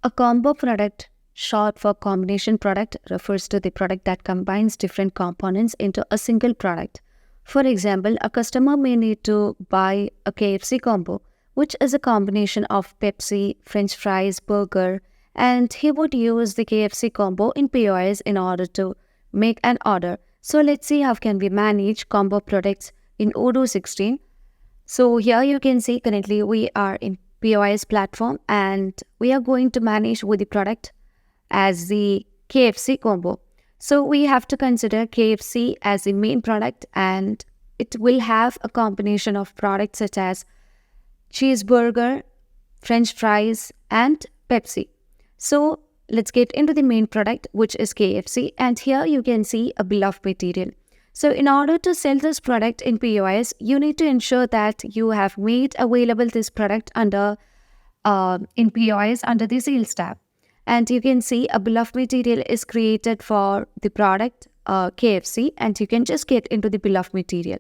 A combo product, short for combination product, refers to the product that combines different components into a single product. For example, a customer may need to buy a KFC combo, which is a combination of Pepsi, French fries, burger, and he would use the KFC combo in POS in order to make an order. So let's see how can we manage combo products in Odoo 16. So here you can see currently we are in POS platform and we are going to manage with the product as the KFC combo. So we have to consider KFC as the main product, and it will have a combination of products such as cheeseburger, French fries, and Pepsi. So let's get into the main product, which is KFC, and here you can see a bill of material. So in order to sell this product in POS, you need to ensure that you have made available this product under in POS under the sales tab. And you can see a bill of material is created for the product KFC, and you can just get into the bill of material.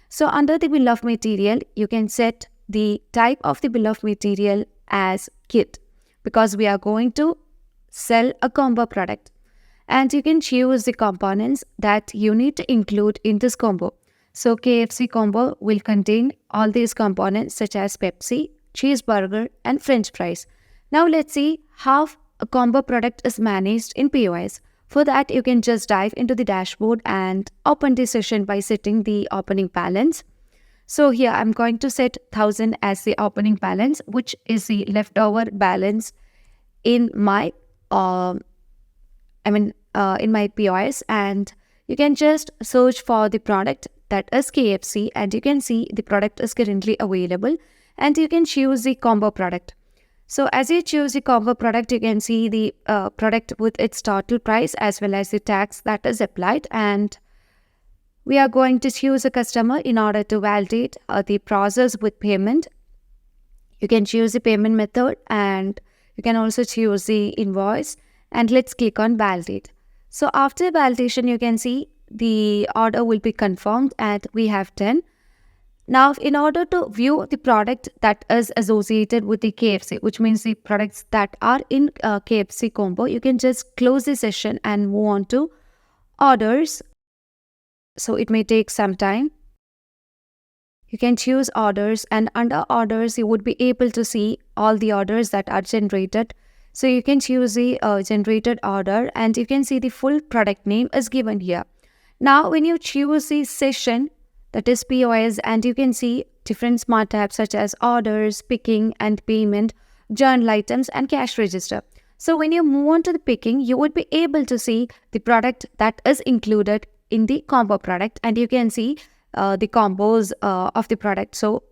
So under the bill of material, you can set the type of the bill of material as kit, because we are going to sell a combo product. And you can choose the components that you need to include in this combo. So KFC combo will contain all these components such as Pepsi, cheeseburger, and French fries. Now let's see how a combo product is managed in POS. For that, you can just dive into the dashboard and open the session by setting the opening balance. So here I'm going to set 1000 as the opening balance, which is the leftover balance in my in my POS, and you can just search for the product that is KFC, and you can see the product is currently available, and you can choose the combo product. So as you choose the combo product, you can see the product with its total price as well as the tax that is applied, and we are going to choose a customer in order to validate the process with payment. You can choose the payment method, and you can also choose the invoice, and let's click on validate. So after validation, you can see the order will be confirmed and we have done. Now, in order to view the product that is associated with the KFC, which means the products that are in KFC combo, you can just close the session and move on to orders. So it may take some time. You can choose orders, and under orders, you would be able to see all the orders that are generated. So you can choose the generated order, and you can see the full product name is given here. Now, when you choose the session, that is POS, and you can see different smart tabs such as orders, picking and payment, journal items, and cash register. So when you move on to the picking, you would be able to see the product that is included in the combo product, and you can see the combos of the product. So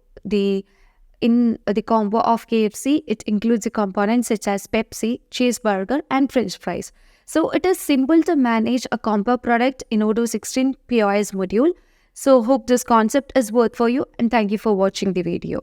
in the combo of KFC, it includes the components such as Pepsi, cheeseburger, and French fries. So it is simple to manage a combo product in Odoo 16 POS module. So hope this concept is worth for you, and thank you for watching the video.